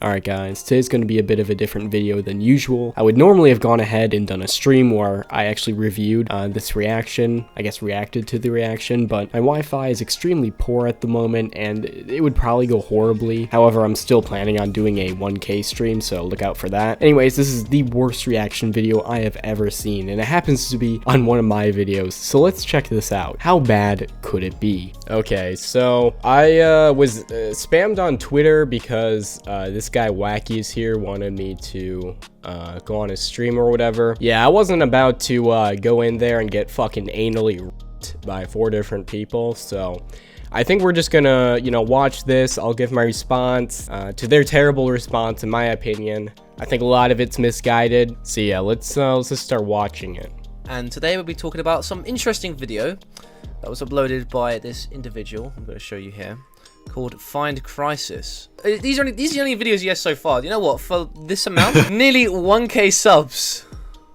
Alright guys, today's going to be a bit of a different video than usual. I would normally have gone ahead and done a stream where I actually reviewed this reaction, I guess reacted to the reaction, but my Wi-Fi is extremely poor at the moment and it would probably go horribly. However, I'm still planning on doing a 1K stream, so look out for that. Anyways, this is the worst reaction video I have ever seen, and it happens to be on one of my videos, so let's check this out. How bad could it be? Okay, so I was spammed on Twitter because this guy Wacky's here wanted me to go on his stream or whatever. Yeah, I wasn't about to go in there and get fucking anally raped by 4 different people, so I think we're just gonna, you know, watch this. I'll give my response to their terrible response, in my opinion. I think a lot of it's misguided. So yeah, let's just start watching it. And today we'll be talking about some interesting video that was uploaded by this individual. I'm going to show you here, called Find Crisis. These are the only videos he has so far. You know what? For this amount, nearly 1K subs.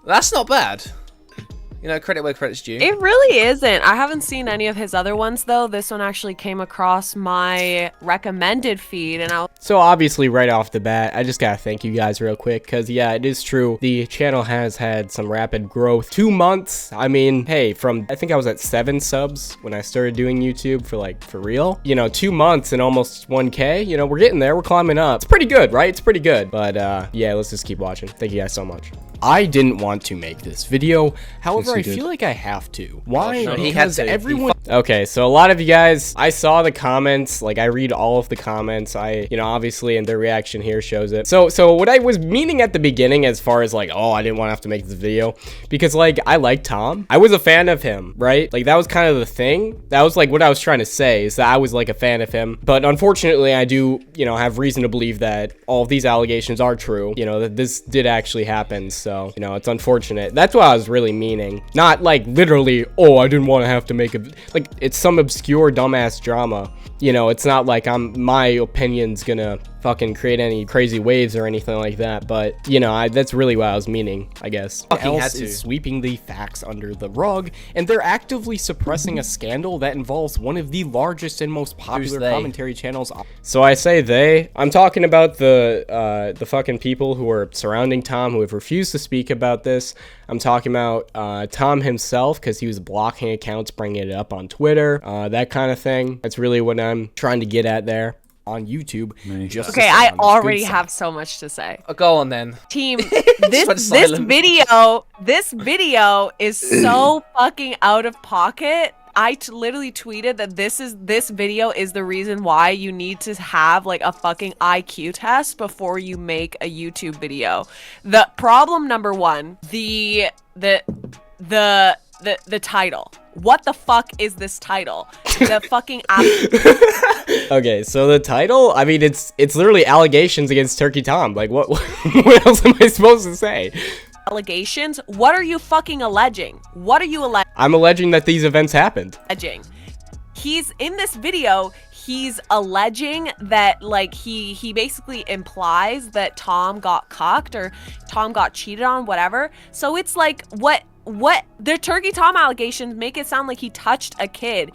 That's not bad. You know, credit where credit's due. It really isn't. I haven't seen any of his other ones though. This one actually came across my recommended feed, and So obviously right off the bat, I just gotta thank you guys real quick, because yeah, it is true. The channel has had some rapid growth. 2 months, I mean, hey, from, I think I was at 7 subs when I started doing YouTube for real. You know, 2 months and almost 1K, you know, we're getting there, we're climbing up. It's pretty good, right? It's pretty good. But yeah, let's just keep watching. Thank you guys so much. I didn't want to make this video, however, I feel like I have to. Why? No, because everyone... Okay, so a lot of you guys, I saw the comments, like I read all of the comments, you know, obviously, and their reaction here shows it. So what I was meaning at the beginning as far as like, oh, I didn't want to have to make this video, because like, I like Tom. I was a fan of him, right? Like that was kind of the thing. That was like what I was trying to say, is that I was like a fan of him. But unfortunately, I do, you know, have reason to believe that all of these allegations are true, you know, that this did actually happen. So, you know, it's unfortunate. That's what I was really meaning. Not like literally, oh, I didn't want to have to make a, like, it's some obscure dumbass drama. You know, it's not like my opinion's gonna fucking create any crazy waves or anything like that, but you know, that's really what I was meaning, I guess. Else is sweeping the facts under the rug, and they're actively suppressing a scandal that involves one of the largest and most popular commentary channels. So I say they, I'm talking about the fucking people who are surrounding Tom, who have refused to speak about this. I'm talking about Tom himself, because he was blocking accounts, bringing it up on Twitter, that kind of thing. That's really what I'm trying to get at there. On YouTube. Okay, I already have so much to say. Go on then. Team, this video is so fucking out of pocket. I literally tweeted that this video is the reason why you need to have like a fucking IQ test before you make a YouTube video. The problem number one, the title. What the fuck is this title? The fucking Okay, so the title, I mean, it's literally allegations against Turkey Tom. Like, what what else am I supposed to say? Allegations? What are you fucking alleging? What are you alleging? I'm alleging that these events happened. He's in this video, he's alleging that, like, he basically implies that Tom got cucked or Tom got cheated on, whatever. So it's like, what the Turkey Tom allegations make it sound like he touched a kid.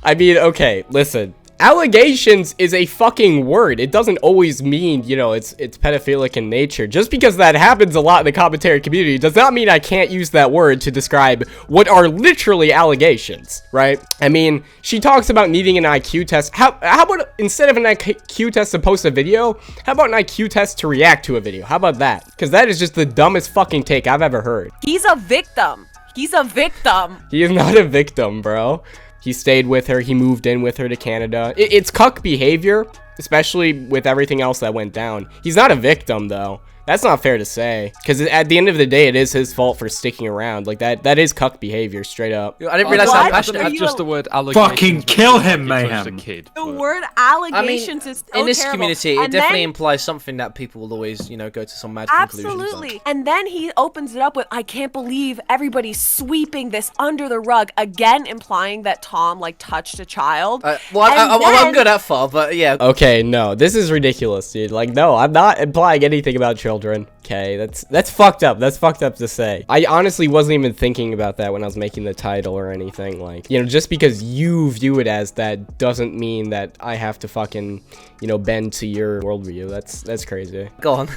I mean, okay, listen. Allegations is a fucking word. It doesn't always mean, you know, it's pedophilic in nature. Just because that happens a lot in the commentary community does not mean I can't use that word to describe what are literally allegations, right? I mean, she talks about needing an IQ test. How about instead of an IQ test to post a video, how about an IQ test to react to a video? How about that? Because that is just the dumbest fucking take I've ever heard. He's a victim. He's a victim. He is not a victim, bro. He stayed with her. He moved in with her to Canada. It's cuck behavior, especially with everything else that went down. He's not a victim, though. That's not fair to say, because at the end of the day, it is his fault for sticking around. Like, that is cuck behavior, straight up. I didn't realize how passionate. That's just the word allegations. Fucking kill him, Mayhem. The word allegations is so in this terrible. community, and it definitely implies something that people will always, you know, go to some mad conclusions. Absolutely. And then he opens it up with, I can't believe everybody's sweeping this under the rug, again implying that Tom, like, touched a child. Well, I won't go that far, but yeah. Okay, no, this is ridiculous, dude. Like, no, I'm not implying anything about children. children. Okay, that's fucked up. That's fucked up to say. I honestly wasn't even thinking about that when I was making the title or anything. Like, you know, just because you view it as that doesn't mean that I have to fucking, you know, bend to your worldview. That's crazy. Go on.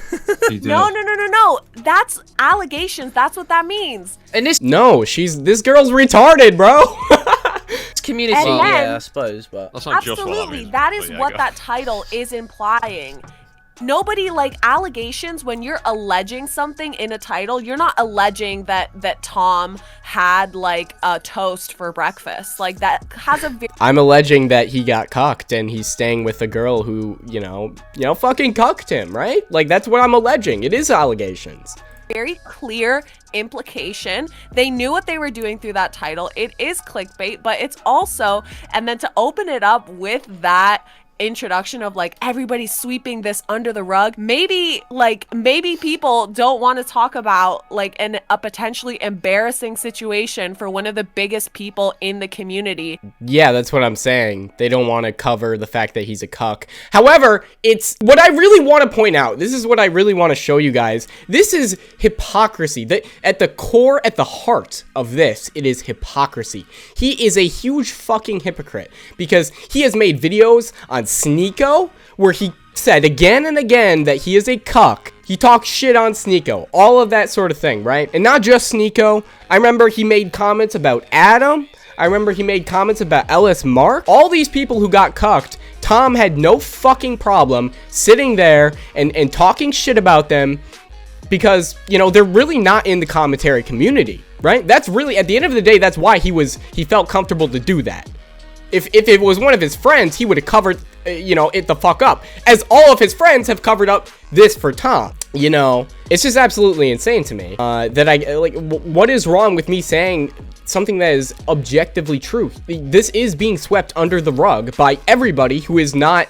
No. That's allegations. That's what that means. In this No, this girl's retarded, bro. community, And then- yeah, I suppose, but That's not just what that Absolutely. means. That is but yeah, what go. that title is implying. Nobody, like, allegations, when you're alleging something in a title, you're not alleging that Tom had, like, a toast for breakfast. Like, that has a very I'm alleging that he got cucked and he's staying with a girl who, you know, fucking cucked him, right? Like, that's what I'm alleging. It is allegations. very clear implication. They knew what they were doing through that title. It is clickbait, but it's also, and then to open it up with that introduction of like everybody's sweeping this under the rug, maybe people don't want to talk about like a potentially embarrassing situation for one of the biggest people in the community. Yeah, that's what I'm saying. They don't want to cover the fact that he's a cuck. However, it's what I really want to point out. This is what I really want to show you guys. This is hypocrisy. At the core, at the heart of this, it is hypocrisy. He is a huge fucking hypocrite because he has made videos on Sneeko where he said again and again that he is a cuck. He talks shit on Sneeko, all of that sort of thing, right? And not just Sneeko. I remember he made comments about Adam. I remember he made comments about Ellis Mark. All these people who got cucked, Tom had no fucking problem sitting there and talking shit about them because, you know, they're really not in the commentary community, right? That's really, at the end of the day, that's why he felt comfortable to do that. If it was one of his friends, he would have covered, you know, it the fuck up. As all of his friends have covered up this for Tom. You know, it's just absolutely insane to me that I, like, what is wrong with me saying something that is objectively true? This is being swept under the rug by everybody who is not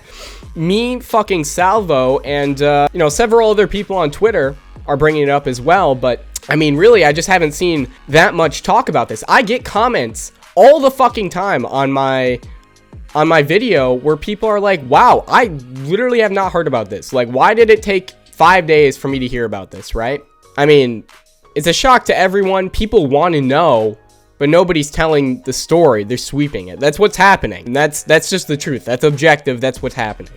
me, fucking Salvo, and, you know, several other people on Twitter are bringing it up as well. But, I mean, really, I just haven't seen that much talk about this. I get comments all the fucking time on my video where people are like, wow, I literally have not heard about this. Like, why did it take 5 days for me to hear about this, right? I mean, it's a shock to everyone. People want to know, but nobody's telling the story. They're sweeping it. That's what's happening. And that's just the truth. That's objective. That's what's happening.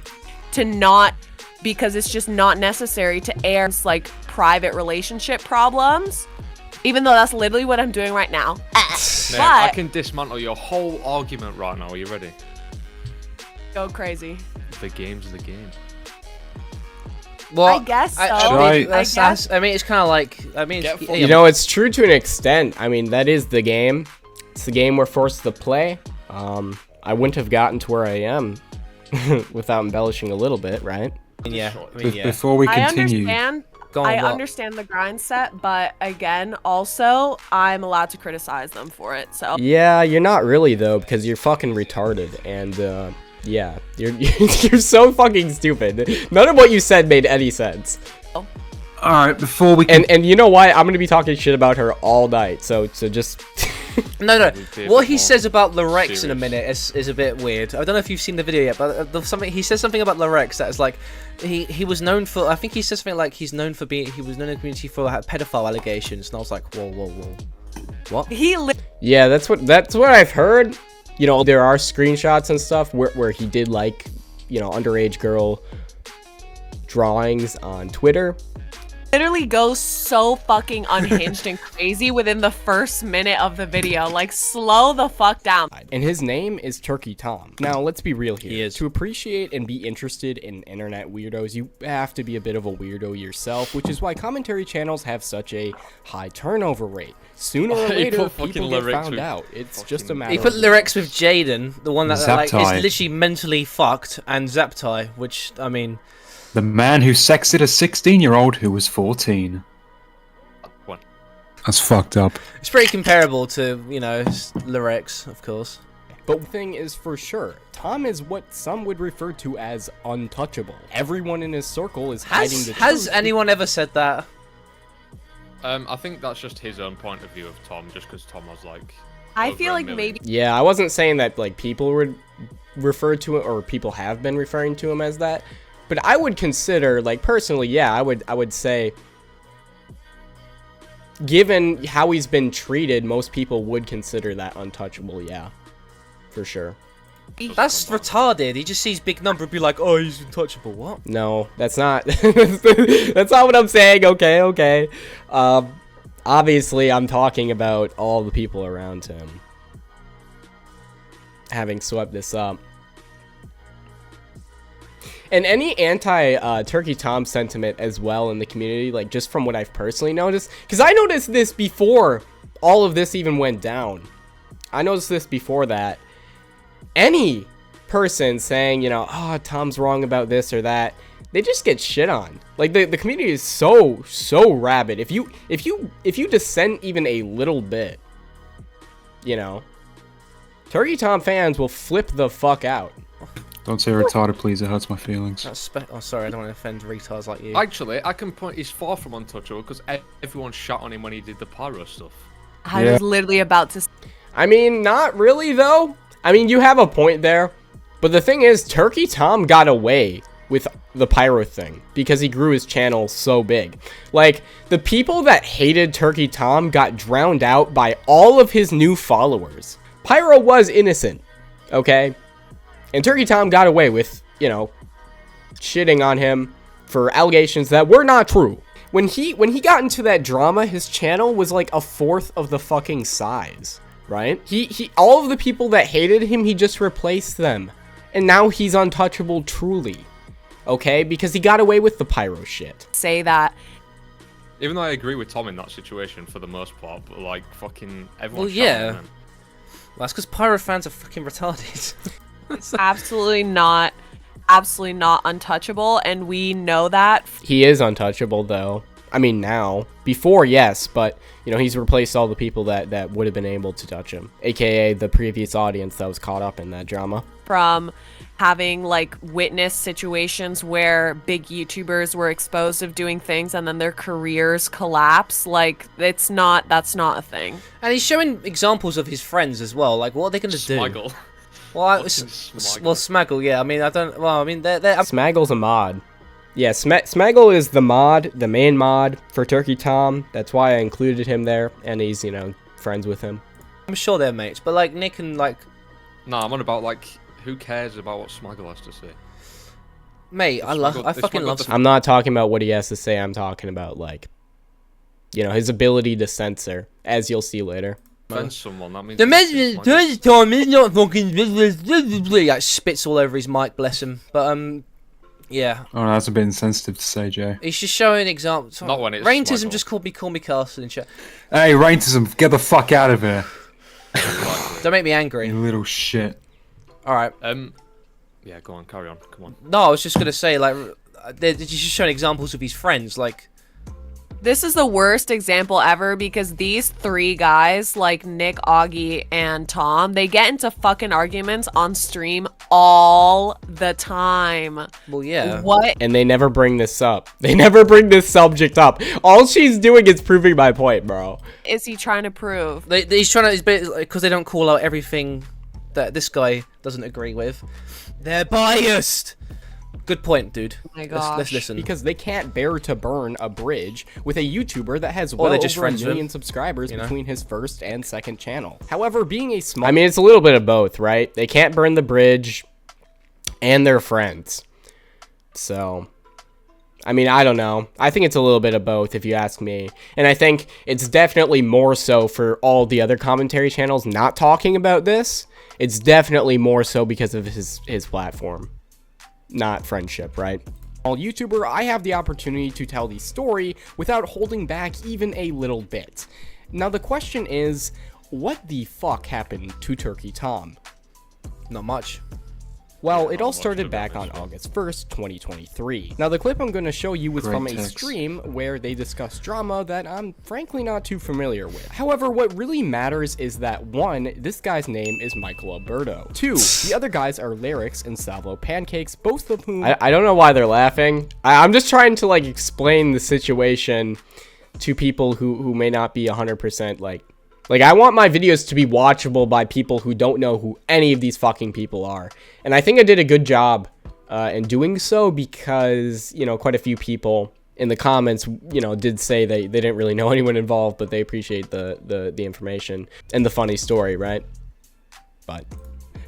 To not, because it's just not necessary to air like private relationship problems, even though that's literally what I'm doing right now. Man, I But can dismantle your whole argument right now. Are you ready? go crazy. The game's the game. well, I guess so. I Right. mean, it's kind of like, I mean, Get full- You know, it's true to an extent. I mean, that is the game. It's the game we're forced to play. I wouldn't have gotten to where I am without embellishing a little bit, right? yeah, I mean, yeah. Before we I continue, understand. Go on, I what? understand the grind set, but again, also, I'm allowed to criticize them for it. So Yeah, you're not really though, because you're fucking retarded, and yeah, you're so fucking stupid. None of what you said made any sense. all right, before we And you know what? I'm gonna be talking shit about her all night. So just No. be a What bit he more says about Lorex in a serious. minute is a bit weird. I don't know if you've seen the video yet, but he says something about Lorex that is like, he was known for. I think he says something like he was known in the community for pedophile allegations, and I was like, whoa, what? he yeah, that's what I've heard. You know, there are screenshots and stuff where he did like, you know, underage girl drawings on Twitter. literally goes so fucking unhinged and crazy within the first minute of the video. Like, slow the fuck down. And his name is Turkey Tom. Now, let's be real here. He is. To appreciate and be interested in internet weirdos, you have to be a bit of a weirdo yourself, which is why commentary channels have such a high turnover rate. Sooner or He later, put fucking people get lyrics found with out. It's just a fucking- matter He put of... Lorex with Jaden, the one that like is Zaptai. literally mentally fucked, and Zaptai, which I mean, the man who sexted a 16-year-old who was 14. One. That's fucked up. it's pretty comparable to, you know, Lorex, of course. But one thing is for sure, Tom is what some would refer to as untouchable. Everyone in his circle is hiding the Has truth. anyone ever said that? I think that's just his own point of view of Tom, just because Tom was like. I over feel a like million. maybe Yeah, I wasn't saying that like people would refer to it or people have been referring to him as that. But I would consider, like, personally, yeah, I would say, given how he's been treated, most people would consider that untouchable, yeah. For sure. That's retarded. He just sees big number and be like, oh, he's untouchable. What? No, that's not. That's not what I'm saying. Okay. Obviously, I'm talking about all the people around him having swept this up. And any anti-Turkey Tom sentiment as well in the community, like, just from what I've personally noticed, because I noticed this before all of this even went down. I noticed this before that. Any person saying, you know, oh, Tom's wrong about this or that, they just get shit on. Like, the community is so rabid. If you dissent even a little bit, you know, Turkey Tom fans will flip the fuck out. Don't say retarded, please. It hurts my feelings. Oh, sorry, I don't want to offend retards like you. Actually, I can point. He's far from untouchable because everyone shot on him when he did the pyro stuff. I was literally about to. I mean, not really though. I mean, you have a point there, but the thing is, Turkey Tom got away with the pyro thing because he grew his channel so big. Like, the people that hated Turkey Tom got drowned out by all of his new followers. Pyro was innocent, okay? And Turkey Tom got away with, you know, shitting on him for allegations that were not true. When he got into that drama, his channel was like a fourth of the fucking size, right? He all of the people that hated him, he just replaced them. And now he's untouchable truly. Okay? Because he got away with the pyro shit. Say that. Even though I agree with Tom in that situation for the most part, but like fucking everyone. Well, yeah. Well, that's because pyro fans are fucking retarded. It's absolutely not untouchable, and we know that. He is untouchable though. I mean, now. Before, yes, but you know, he's replaced all the people that would have been able to touch him, aka the previous audience that was caught up in that drama. From having like witness situations where big YouTubers were exposed of doing things and then their careers collapse, like that's not a thing. And he's showing examples of his friends as well. Like, what are they going to do? Smuggle. Well, Smaggle, yeah. I mean, they're Smaggle's a mod. Yeah, Smaggle is the mod, the main mod for Turkey Tom. That's why I included him there, and he's, you know, friends with him. I'm sure they're mates, but like Nick and like... Nah, I'm on about like, who cares about what Smaggle has to say? Mate, I fucking love Smaggle. I'm not talking about what he has to say, I'm talking about, like, you know, his ability to censor, as you'll see later. Offend someone, that means... The message Turkey Tom is not fucking... Like, spits all over his mic, bless him. But, yeah. Oh, that's a bit insensitive to say, Jay. He's just showing examples. Not when it's Raintism Smaggle. just called me Castle in chat. Hey, Raintism, get the fuck out of here. Don't make me angry. You little shit. Alright. Yeah, go on, carry on, come on. No, I was just gonna say, like, he's just showing examples of his friends, like... This is the worst example ever because these three guys, like Nick, Augie, and Tom, they get into fucking arguments on stream all the time. Well, yeah. What? And they never bring this up. They never bring this subject up. All she's doing is proving my point, bro. Is he trying to prove? He's trying to... Because they don't call out everything that this guy doesn't agree with. They're biased! Good point, dude. Oh my gosh. Let's listen. Because they can't bear to burn a bridge with a YouTuber that has well they're just over a friends with million him, subscribers you know? between his first and second channel. However, being a small... I mean, it's a little bit of both, right? They can't burn the bridge, and they're friends. So, I mean, I don't know. I think it's a little bit of both, if you ask me. And I think it's definitely more so for all the other commentary channels not talking about this. It's definitely more so because of his platform. Not friendship, right? While YouTuber, I have the opportunity to tell the story without holding back even a little bit. Now the question is, what the fuck happened to Turkey Tom? Not much. Well, it all started back on August 1st, 2023. Now, the clip I'm going to show you was from a stream where they discussed drama that I'm frankly not too familiar with. However, what really matters is that 1, this guy's name is Michael Alberto. 2, the other guys are Lyrics and Salvo Pancakes, both of whom... I don't know why they're laughing. I'm just trying to, like, explain the situation to people who may not be 100%, like, I want my videos to be watchable by people who don't know who any of these fucking people are. And I think I did a good job and doing so because, you know, quite a few people in the comments, you know, did say they didn't really know anyone involved, but they appreciate the information and the funny story, right? But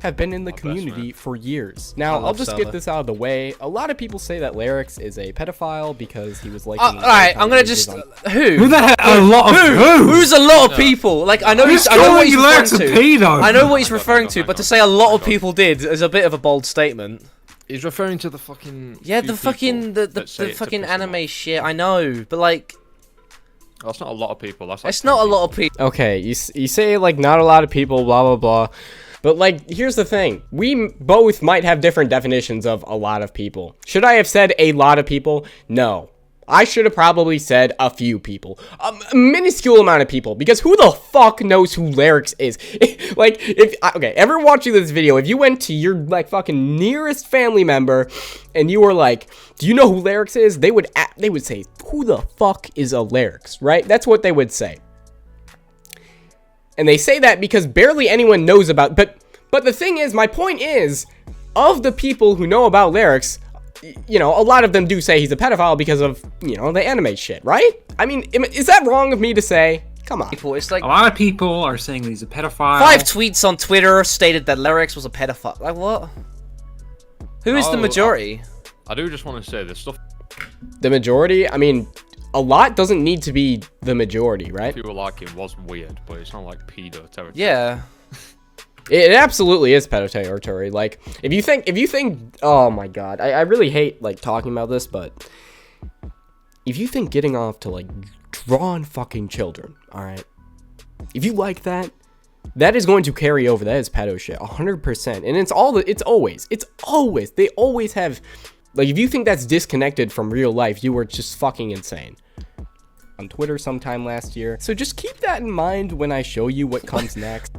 have been in the community for years. Now, I'll just get this out of the way. A lot of people say that Larix is a pedophile because he was like. All right, I'm gonna just Who the hell? A lot of who? Who's a lot of people? Like I know Who's I know what he's referring Larix a to. pedo? I know what he's referring to, but to say a lot of people did is a bit of a bold statement. He's referring to the fucking. Yeah, the fucking the fucking anime shit. I know, but like. That's not a lot of people. That's like It's not a lot of people. Okay, you say like not a lot of people, blah blah blah. But like, here's the thing. We both might have different definitions of a lot of people. Should I have said a lot of people? No. I should have probably said a few people. A minuscule amount of people. Because who the fuck knows who Larix is? Like, okay, everyone watching this video, if you went to your, like, fucking nearest family member and you were like, do you know who Larix is? They would say, who the fuck is a Larix, right? That's what they would say. And they say that because barely anyone knows about, but the thing is, my point is, of the people who know about Larix, you know, a lot of them do say he's a pedophile because of, you know, the anime shit, right? I mean, is that wrong of me to say? Come on. It's like A lot of people are saying that he's a pedophile. 5 tweets on Twitter stated that Larix was a pedophile. Like what? Who is the majority? I do just want to say this stuff. The majority? I mean, a lot doesn't need to be the majority, right? People like him was weird, but it's not like pedo territory. Yeah. It absolutely is pedo territory. Like, if you think, oh my god, I really hate, like, talking about this, but if you think getting off to, like, drawn fucking children, alright? If you like that, that is going to carry over. That is pedo shit, 100%. And it's always, they always have, like, if you think that's disconnected from real life, you are just fucking insane. On Twitter sometime last year. So just keep that in mind when I show you what comes next.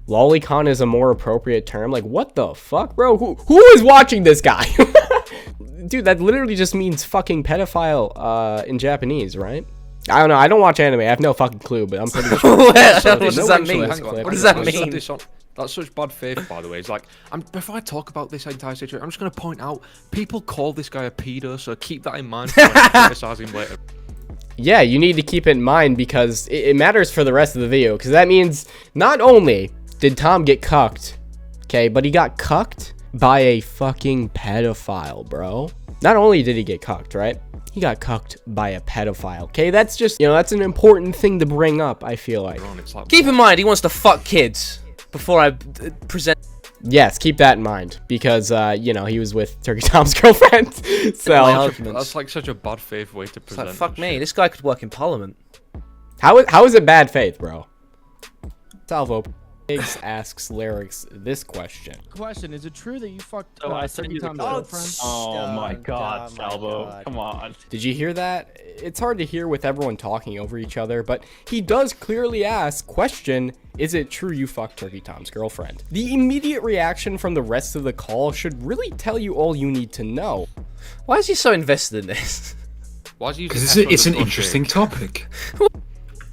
Lolicon is a more appropriate term. Like, what the fuck, bro? Who is watching this guy? Dude, that literally just means fucking pedophile in Japanese, right? I don't know. I don't watch anime. I have no fucking clue, but I'm pretty sure. What does that mean? What does that mean? That's such bad faith, by the way. It's like, before I talk about this entire situation, I'm just going to point out, people call this guy a pedo, so keep that in mind when I criticize him later. Yeah, you need to keep it in mind because it matters for the rest of the video. Because that means not only did Tom get cucked, okay, but he got cucked by a fucking pedophile, bro. Not only did he get cucked, right? He got cucked by a pedophile, okay? That's just, you know, that's an important thing to bring up, I feel like. Keep in mind, he wants to fuck kids before I present. Yes, keep that in mind because, you know, he was with Turkey Tom's girlfriend. So that's like such a bad faith way to present. Like, fuck me, this guy could work in Parliament. How is it bad faith, bro? Salvo asks Larix this question. Is it true that you fucked I sent you the girlfriend? Oh my god, Salvo. Come on. Did you hear that? It's hard to hear with everyone talking over each other, but he does clearly ask, question, is it true you fucked Turkey Tom's girlfriend? The immediate reaction from the rest of the call should really tell you all you need to know. Why is he so invested in this? Because it's an interesting topic.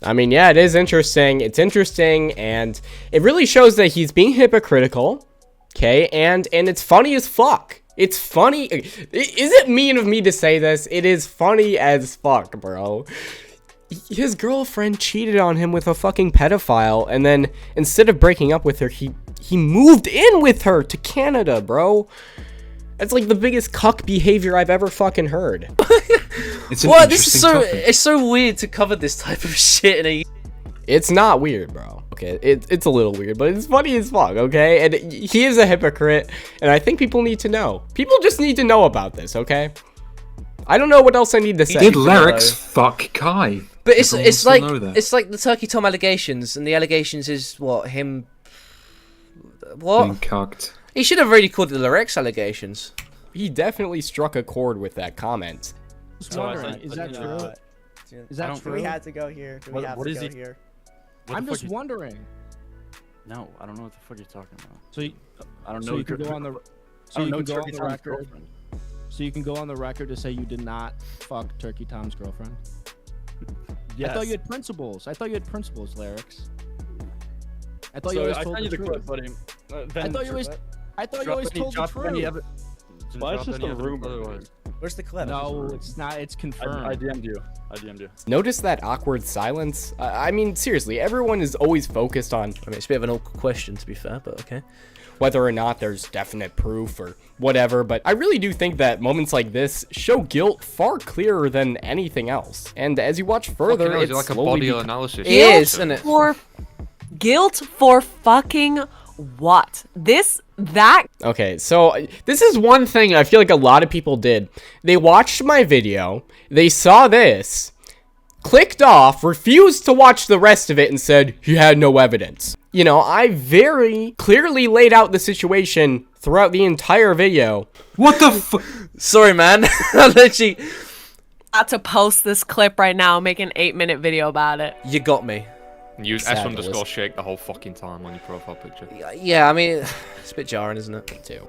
I mean, yeah, it is interesting. It's interesting, and it really shows that he's being hypocritical, okay? And it's funny as fuck. It's funny. Is it mean of me to say this? It is funny as fuck, bro. His girlfriend cheated on him with a fucking pedophile, and then instead of breaking up with her, he moved in with her to Canada, bro. That's like the biggest cuck behavior I've ever fucking heard. It's an What? This is interesting so. topic. It's so weird to cover this type of shit in a. It's not weird, bro. Okay, it's a little weird, but it's funny as fuck, okay? And he is a hypocrite, and I think people need to know. People just need to know about this, okay? I don't know what else I need to say. Did Larix fuck Kai? But it's like that. it's like the Turkey Tom allegations, and the allegations is what him. What? Being cucked. He should have really called it the Larix allegations. He definitely struck a chord with that comment. Just wondering, is that true? Is that true? We had to go here. Do we have to go here? I'm just wondering. No, I don't know what the fuck you're talking about. So I don't know. so you can go on the. So I you don't can know go on Turkey the Tom's record. girlfriend. So you can go on the record to say you did not fuck Turkey Tom's girlfriend. Yes. I thought you had principles. Larix. I thought you So always I told sent you the the truth. clip, buddy. I thought you always told the truth. Why it's just a rumor? Where's the clip? No, it's not. It's confirmed. I DM'd you. I DM'd you. Notice that awkward silence? I mean, seriously, everyone is always focused on I mean, it's a bit of an awkward question, to be fair, but okay. whether or not there's definite proof or whatever, but I really do think that moments like this show guilt far clearer than anything else. And as you watch further, Fucking hell, it's is it like a slowly body analysis? It is, isn't it? Guilt for fucking what? That Okay, so this is one thing I feel like a lot of people did. They watched my video, they saw this, clicked off, refused to watch the rest of it, and said he had no evidence. You know, I very clearly laid out the situation throughout the entire video. What the fuck? Sorry, man. I literally, about to post this clip right now, make an 8-minute video about it. you got me. Use Fabulous. S_shake the whole fucking time on your profile picture. Yeah, I mean, it's a bit jarring, isn't it? Too.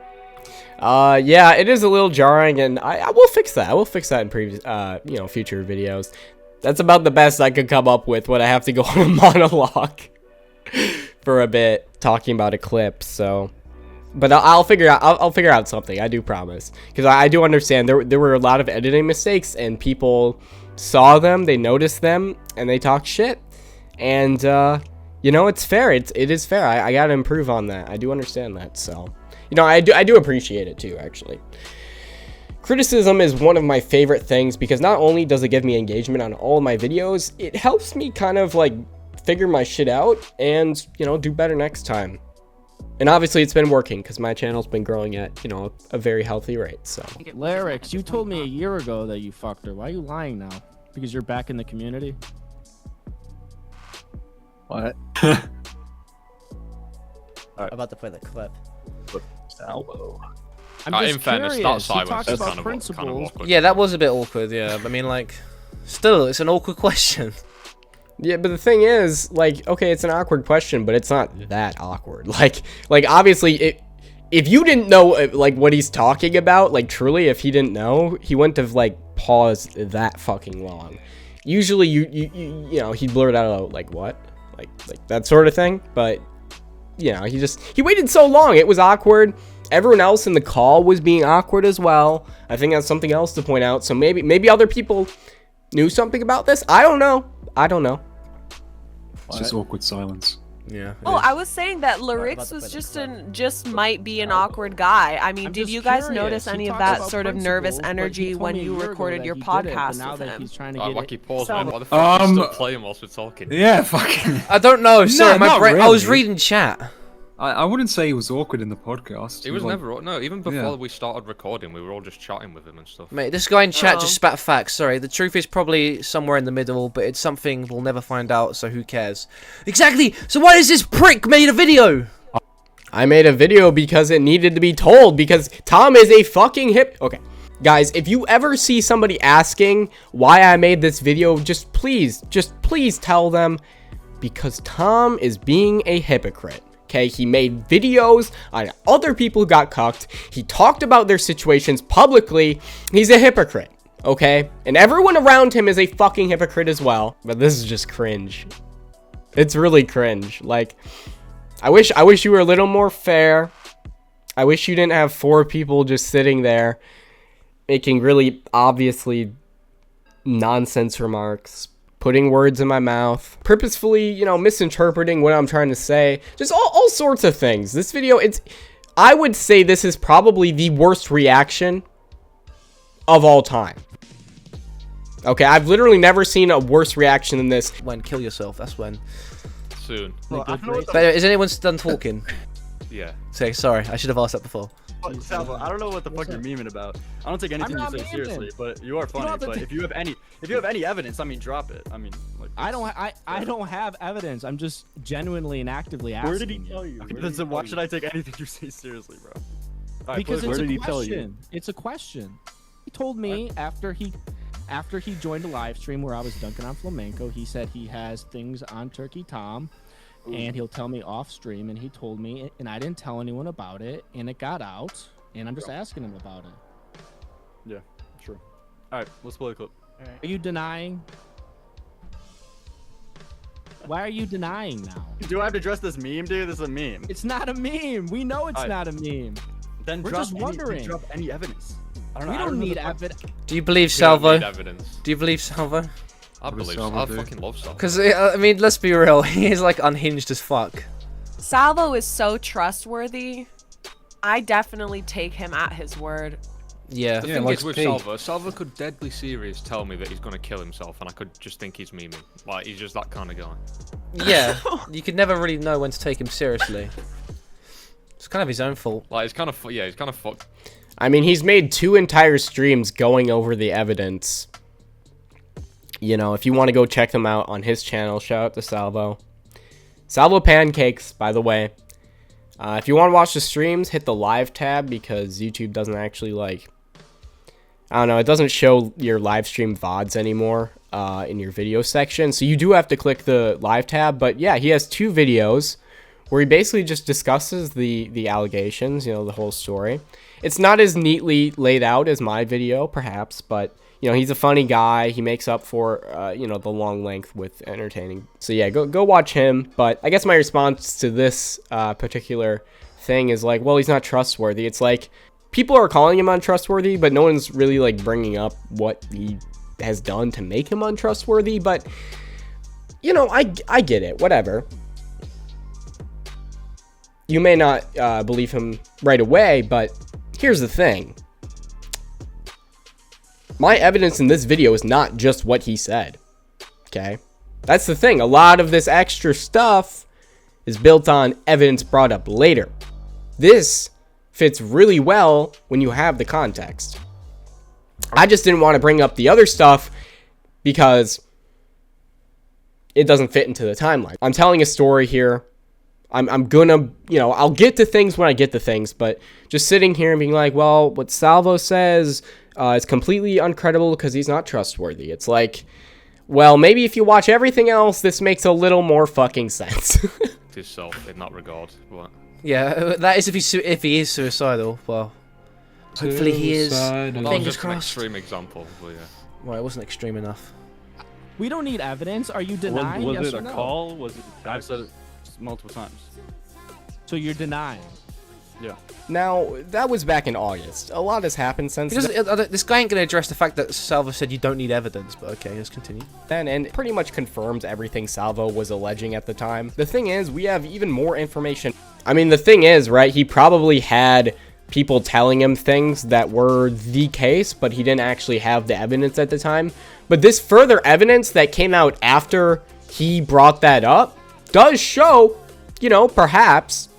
Yeah, it is a little jarring, and I will fix that. I will fix that in previous, future videos. That's about the best I could come up with when I have to go on a monologue for a bit talking about a clip. So, but I'll figure out. I'll figure out something. I do promise, because I do understand there were a lot of editing mistakes, and people saw them, they noticed them, and they talked shit. And it's fair. It is fair. I gotta improve on that. I do understand that. So, I do appreciate it too, actually. Criticism is one of my favorite things because not only does it give me engagement on all of my videos, it helps me kind of like figure my shit out and, do better next time. And obviously it's been working because my channel's been growing at, a very healthy rate, so. Lyrics, you told me a year ago that you fucked her. Why are you lying now? Because you're back in the community? What? I'm about to play the clip. Salvo. I'm just in fairness, that curious. He silence talks is about kind of principles. awkward. Yeah, that was a bit awkward, yeah. I mean, like, still, it's an awkward question. Yeah, but the thing is, like, okay, it's an awkward question, but it's not that awkward. Like obviously, if you didn't know, like, what he's talking about, like, truly, if he didn't know, he wouldn't have, like, paused that fucking long. Usually, he'd blurt out, like, what? Like that sort of thing, but, he waited so long, it was awkward. Everyone else in the call was being awkward as well. I think that's something else to point out, so maybe other people knew something about this? I don't know. It's just awkward silence. Yeah. Oh, I was saying that Lyrics was just might be an awkward guy. I mean, I'm did just you guys curious. notice He any of talks that about sort of nervous principles, but he energy told when me a you year ago recorded that your he did it, but podcast now with that him? he's trying to Like, get he it. paused, man. Why the fuck are you still playing whilst we're talking? Yeah, fucking. I don't know, sorry, my not brain, I was really. reading chat. I wouldn't say he was awkward in the podcast. He was like, never. No, even before Yeah. we started recording, we were all just chatting with him and stuff. Mate, this guy in chat just spat facts, sorry. The truth is probably somewhere in the middle, but it's something we'll never find out, so who cares? Exactly! So why is this prick made a video? I made a video because it needed to be told, because Tom is a fucking Okay. Guys, if you ever see somebody asking why I made this video, just please tell them, because Tom is being a hypocrite. Okay, he made videos on other people who got cucked. He talked about their situations publicly. He's a hypocrite, okay? And everyone around him is a fucking hypocrite as well. But this is just cringe. It's really cringe. Like, I wish you were a little more fair. I wish you didn't have 4 people just sitting there making really obviously nonsense remarks, putting words in my mouth, purposefully, misinterpreting what I'm trying to say. Just all sorts of things. This video, I would say this is probably the worst reaction of all time. Okay, I've literally never seen a worse reaction than this. When kill yourself, that's when. Soon. Well, I don't know what But is anyone done talking? Yeah. Say, sorry, I should have asked that before. Salvo, I don't know what the fuck you're memeing about. I don't take anything you not say memeing. seriously, but you are funny. have to But if you have any evidence, I mean, drop it. I mean, like. I don't have evidence. I'm just genuinely and actively asking. Where did he tell you? Okay, then why should I take anything you say seriously, bro? All right, Because where it's did a he tell you? question. It's a question. He told me after he joined a live stream where I was dunking on flamenco, he said he has things on Turkey Tom, and he'll tell me off stream, and he told me, and I didn't tell anyone about it, and it got out, and I'm just asking him about it. Yeah, true. All right, let's play the clip. Are you denying? Why are you denying now? Do I have to address this meme, dude? This is a meme. It's not a meme. We know it's Alright. not a meme. Then We're drop just wondering. drop any evidence. I don't know. We I don't know need the fuck- evidence. Do you believe We don't Salvo? need evidence. Do you believe Salvo? I believe so. Salvo I do? fucking love Salvo. Because I mean, let's be real. He is like unhinged as fuck. Salvo is so trustworthy. I definitely take him at his word. Yeah. The Yeah, thing like is with Pete. Salvo could deadly serious tell me that he's gonna kill himself, and I could just think he's memeing. Like he's just that kind of guy. Yeah. You could never really know when to take him seriously. It's kind of his own fault. Like it's kind of yeah, he's kind of fucked. I mean, he's made 2 entire streams going over the evidence. You know, if you want to go check them out on his channel, shout out to Salvo. Salvo Pancakes, by the way. If you want to watch the streams, hit the live tab because YouTube doesn't actually, like... I don't know, it doesn't show your live stream VODs anymore in your video section. So you do have to click the live tab. But yeah, he has 2 videos where he basically just discusses the allegations, you know, the whole story. It's not as neatly laid out as my video, perhaps, but, you know, he's a funny guy. He makes up for, you know, the long length with entertaining. So yeah, go watch him. But I guess my response to this particular thing is like, well, he's not trustworthy. It's like, people are calling him untrustworthy, but no one's really, like, bringing up what he has done to make him untrustworthy. But, you know, I get it. Whatever. You may not believe him right away, but here's the thing. My evidence in this video is not just what he said. Okay? That's the thing. A lot of this extra stuff is built on evidence brought up later. This fits really well when you have the context. I just didn't want to bring up the other stuff because it doesn't fit into the timeline. I'm telling a story here. I'm gonna, you know, I'll get to things when I get to things, but just sitting here and being like, well, what Salvo says is completely uncredible because he's not trustworthy. It's like, well, maybe if you watch everything else, this makes a little more fucking sense. Himself in that regard. But Yeah, that is if he is suicidal. Well, hopefully he is. that was Fingers just an crossed. extreme example. But yeah. Well, it wasn't extreme enough. We don't need evidence. Are you denying? Was yes it or a no? call? Was it? I've said it multiple times. So you're denying. Yeah. Now, that was back in August. A lot has happened since Because this guy ain't gonna address the fact that Salvo said you don't need evidence. But okay, let's continue. then, and pretty much confirms everything Salvo was alleging at the time. The thing is, we have even more information. I mean, the thing is, right, he probably had people telling him things that were the case, but he didn't actually have the evidence at the time. But this further evidence that came out after he brought that up does show, you know, perhaps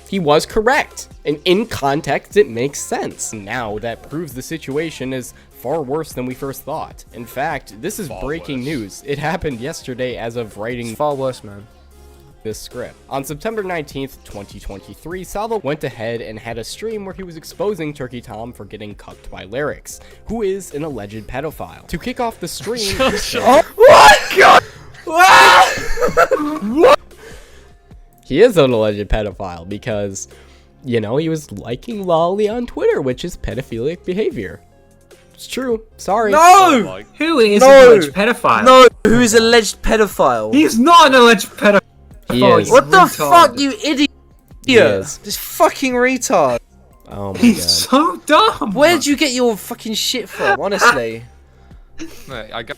he was correct. And in context, it makes sense. Now, that proves the situation is far worse than we first thought. In fact, this is breaking worse. news. It happened yesterday as of writing It's far worse, man. this script. On September 19th, 2023, Salvo went ahead and had a stream where he was exposing Turkey Tom for getting cucked by Lyrics, who is an alleged pedophile. To kick off the stream, he is an alleged pedophile because, you know, he was liking Lolly on Twitter, which is pedophilic behavior. It's true. Sorry. No! Like, Who is No! an alleged pedophile? No! Who is alleged pedophile? He's not an alleged pedophile. He is. What the retard. fuck, you idiot! He is. This fucking retard. Oh my He's god. so dumb. Where'd you get your fucking shit from, honestly? I got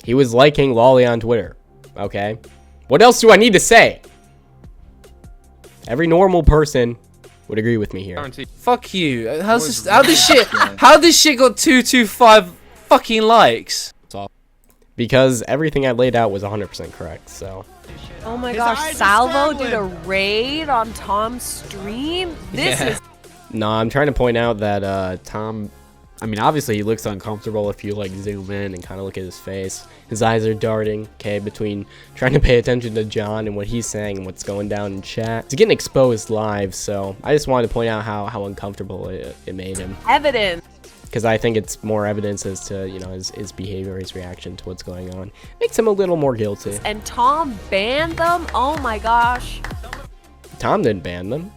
He was liking Lolly on Twitter. Okay. What else do I need to say? Every normal person would agree with me here. guarantee. Fuck you. How this shit got 225 fucking likes? Because everything I laid out was 100% correct, so. Oh my His gosh, eyes are Salvo did a scowling. raid on Tom's stream? This Yeah. is No, I'm trying to point out that Tom, I mean, obviously he looks uncomfortable if you like zoom in and kind of look at his face. His eyes are darting, okay, between trying to pay attention to John and what he's saying and what's going down in chat. He's getting exposed live, so I just wanted to point out how uncomfortable it made him. evidence. Because I think it's more evidence as to, you know, his behavior, his reaction to what's going on. Makes him a little more guilty. And Tom banned them? Oh my gosh. Tom didn't ban them.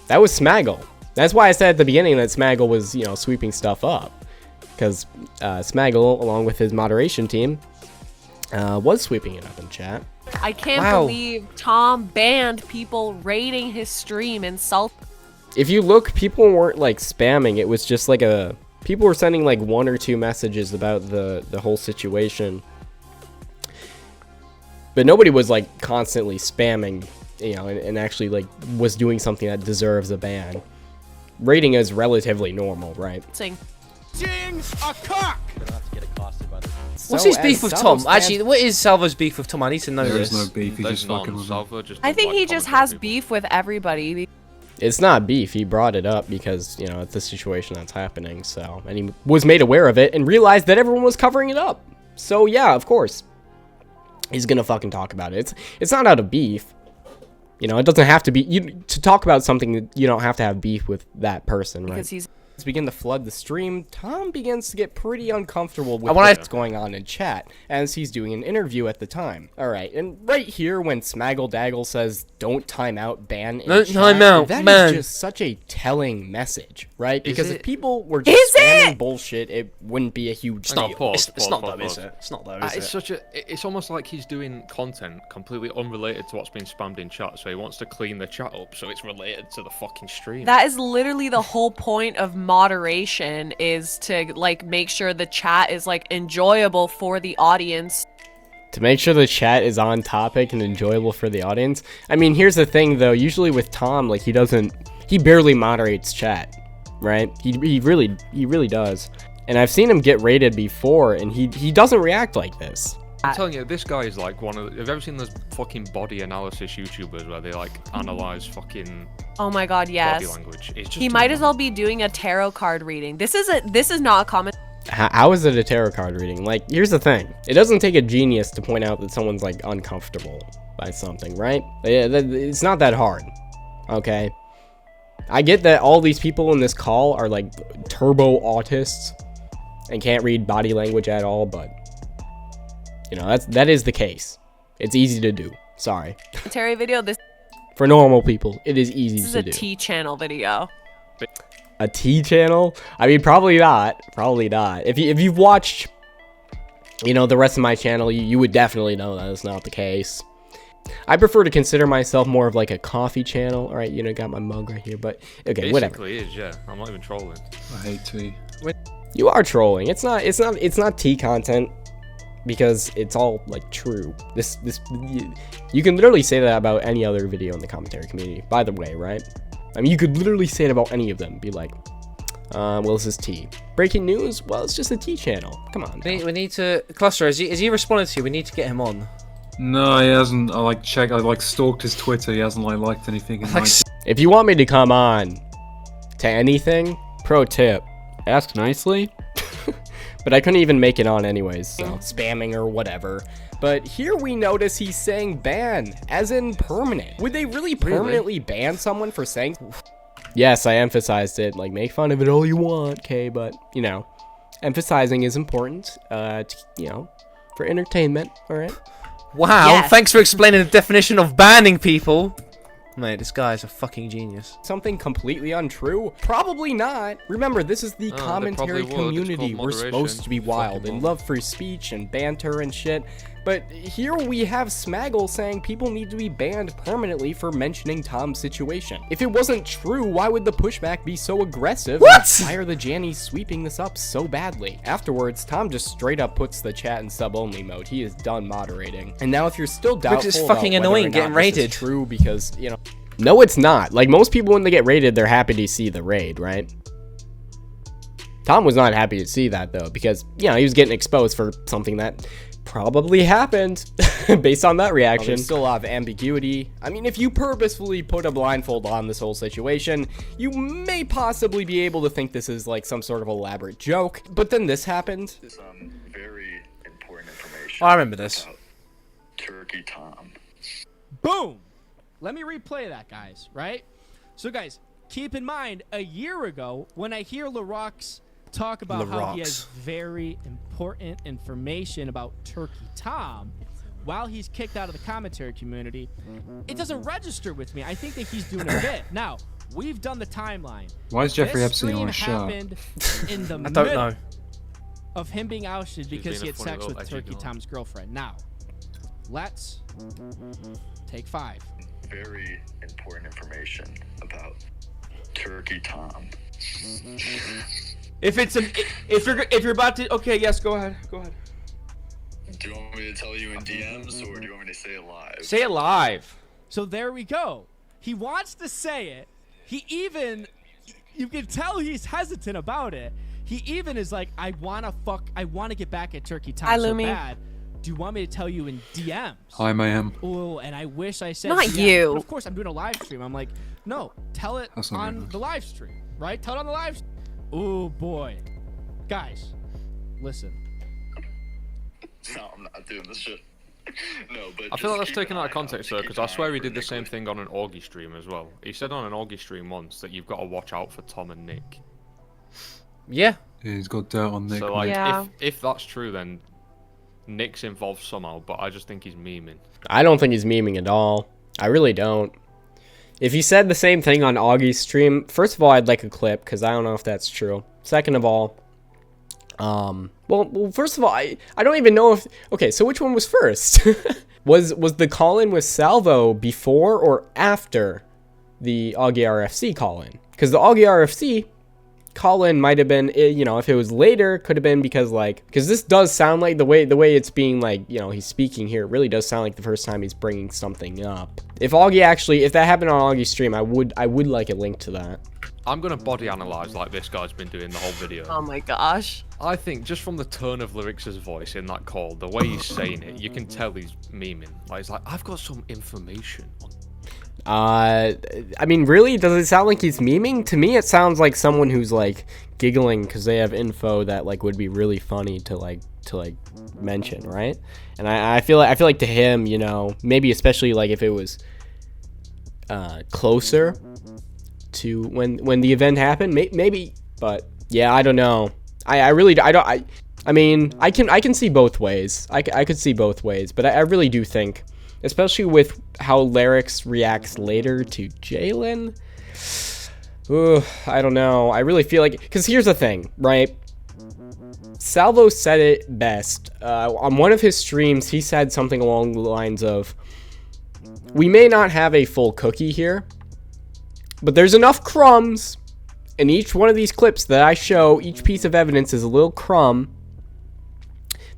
That was Smaggle. That's why I said at the beginning that Smaggle was, you know, sweeping stuff up. Because Smaggle, along with his moderation team, was sweeping it up in chat. I can't Wow. believe Tom banned people raiding his stream, insult. If you look, people weren't like spamming. It was just like people were sending like 1 or 2 messages about the whole situation. But nobody was like constantly spamming, you know, and actually like was doing something that deserves a ban. Rating is relatively normal, right? Sing. What's his beef with Tom? Actually, what is Salvo's beef with Tom? I need to know There this. is no beef. He's just fucking with him. Salvo just I don't think like he just commentating has people. beef with everybody. It's not beef. He brought it up because, you know, it's the situation that's happening. So, and he was made aware of it and realized that everyone was covering it up. So yeah, of course, he's gonna fucking talk about it. It's not out of beef. You know, it doesn't have to be. To talk about something, you don't have to have beef with that person, right? Because he's Begin to flood the stream, Tom begins to get pretty uncomfortable with I wanna- what's going on in chat, as he's doing an interview at the time. Alright, and right here when Smaggle Daggle says, don't time out, ban in No chat, time out, that ban. is just such a telling message, right? Because if it? people were just Is spamming it? bullshit, it wouldn't be a huge Hang on, deal. pause, It's not pause, though, pause. is it? It's not though, It's is it? such a. It's almost like he's doing content completely unrelated to what's being spammed in chat. So he wants to clean the chat up so it's related to the fucking stream. that is literally the whole point of moderation, is to like make sure the chat is like enjoyable for the audience. To make sure the chat is on topic and enjoyable for the audience. I mean, here's the thing though, usually with Tom, like he barely moderates chat, right? He really does. And I've seen him get rated before and he doesn't react like this. I'm telling you, this guy is like one of. Have you ever seen those fucking body analysis YouTubers where they like analyze fucking Oh my god, body yes. language? It's just He might as well be doing a tarot card reading. This is not a comment. How is it a tarot card reading? Like, here's the thing. It doesn't take a genius to point out that someone's like uncomfortable by something, right? Yeah, it's not that hard, okay? I get that all these people in this call are like turbo autists and can't read body language at all, but you know, that is the case. It's easy to do. Sorry. Commentary video. This For normal people, it is easy is to a do. T channel video. A T channel? I mean, probably not. Probably not. If you've watched, you know, the rest of my channel, you would definitely know that is not the case. I prefer to consider myself more of like a coffee channel. All right, you know, got my mug right here, but okay, whatever. Basically is, yeah. I'm not even trolling. I hate tea. You are trolling. It's not tea content because it's all like true. You can literally say that about any other video in the commentary community, by the way, right? I mean, you could literally say it about any of them. Be like, well, this is tea. Breaking news? Well, it's just a tea channel. Come on. We need to. Cluster, has he responded to you? We need to get him on. No, he hasn't. I stalked his Twitter. He hasn't liked anything. In If you want me to come on to anything, pro tip, ask nicely. But I couldn't even make it on anyways, so spamming or whatever. But here we notice he's saying ban, as in permanent. Would they really permanently ban someone for saying? Yes, I emphasized it. Like, make fun of it all you want, okay? But, you know, emphasizing is important, you know, for entertainment, all right? Wow, Yes. thanks for explaining the definition of banning people. Mate, this guy is a fucking genius. Something completely untrue? Probably not. Remember, this is the they commentary probably would. It's community. called We're supposed to be moderation. wild Fucking and wild. love free speech and banter and shit. But here we have Smaggle saying people need to be banned permanently for mentioning Tom's situation. If it wasn't true, why would the pushback be so aggressive? What? Why are the Jannies sweeping this up so badly? Afterwards, Tom just straight up puts the chat in sub-only mode. He is done moderating. And now if you're still doubtful it's about fucking whether annoying or not getting this is raided. true because, you know, no, it's not. Like, most people, when they get raided, they're happy to see the raid, right? Tom was not happy to see that, though, because, you know, he was getting exposed for something that probably happened based on that reaction. There's still a lot of ambiguity. I mean, if you purposefully put a blindfold on this whole situation, you may possibly be able to think this is, like, some sort of elaborate joke. But then this happened. Some very important information. Oh, I remember this. About Turkey Tom. Boom! Let me replay that, guys, right? So, guys, keep in mind, a year ago, when I hear LaRox talk about how he has very important information about Turkey Tom, while he's kicked out of the commentary community, it doesn't register with me. I think that he's doing a bit. Now, we've done the timeline. Why is Jeffrey This Epstein on a stream show? happened in the I don't middle know. of him being ousted because being he a had funny sex little with edgy Turkey girl. Tom's girlfriend. Now, let's take 5. Very important information about Turkey Tom. If you're about to, okay, yes, go ahead. Do you want me to tell you in DMs or do you want me to say it live? Say it live. So there we go. He wants to say it. He even, you can tell he's hesitant about it. He even is like, I want to get back at Turkey Tom Hi, so Lumi. bad. Do you want me to tell you in DMs? Hi, Mayhem. Oh, and I wish I said Not DMs. you. But of course, I'm doing a live stream. I'm like, no, tell it That's not very on nice. the live stream, right? Tell it on the live stream. Oh, boy. Guys, listen. No, I'm not doing this shit. No, but I feel like just that's keep taken an out eye of context though, Turkey because I Tom swear he for did the Nick same Lee. thing on an Augie stream as well. He said on an Augie stream once that you've got to watch out for Tom and Nick. Yeah. Yeah, he's got dirt on Nick. So like, Yeah. if that's true, then Nick's involved somehow. But I just think he's memeing. I don't think he's memeing at all. I really don't. If he said the same thing on Augie's stream, first of all, I'd like a clip because I don't know if that's true. Second of all, well, first of all, I don't even know if. Okay, so which one was first? was the call-in with Salvo before or after the Augie RFC call-in? Because the Augie RFC call-in might have been, you know, if it was later, could have been because this does sound like the way it's being like, you know, he's speaking here. It really does sound like the first time he's bringing something up. If that happened on Augie's stream, I would like a link to that. I'm gonna body analyze like this guy's been doing the whole video. Oh my gosh. I think just from the tone of Lyrics' voice in that call, the way he's saying it, you can tell he's memeing. Like he's like, I've got some information on. I mean, really, does it sound like he's memeing? To me, it sounds like someone who's like giggling because they have info that like would be really funny to mention, right? And I feel like to him, you know, maybe especially like if it was closer to when the event happened, maybe. But yeah, I don't know. I mean, I can see both ways. I could see both ways, but I really do think, especially with how Lyrics reacts later to Jalen. Ooh, I don't know. I really feel like, because here's the thing, right? Salvo said it best. On one of his streams, he said something along the lines of, we may not have a full cookie here, but there's enough crumbs in each one of these clips that I show. Each piece of evidence is a little crumb.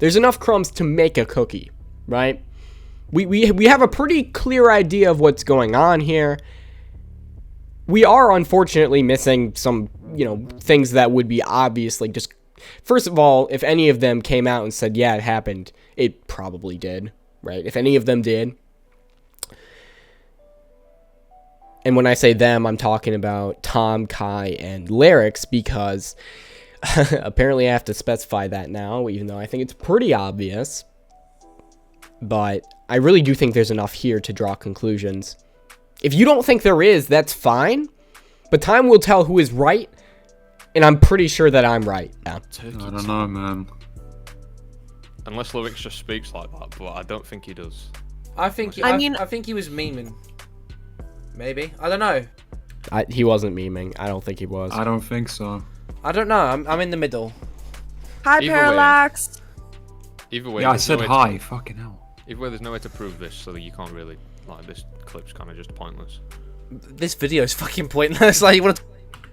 There's enough crumbs to make a cookie, right? We have a pretty clear idea of what's going on here. We are unfortunately missing some, you know, things that would be obviously just. First of all, if any of them came out and said, yeah, it happened, it probably did, right? If any of them did. And when I say them, I'm talking about Tom, Kai, and Lyrics, because apparently I have to specify that now, even though I think it's pretty obvious. But I really do think there's enough here to draw conclusions. If you don't think there is, that's fine. But time will tell who is right. And I'm pretty sure that I'm right. Yeah. I don't know, man. Unless Lyrics just speaks like that, but I don't think he does. I think I think he was memeing. Maybe. I don't know. He wasn't memeing. I don't think he was. I don't think so. I don't know. I'm in the middle. Hi, Either way. Parallax. Either way, Yeah, I there's said no way hi. Fucking hell. Either way, there's no way to prove this, so that you can't really, like, this clip's kind of just pointless. This video is fucking pointless. Like, you want to...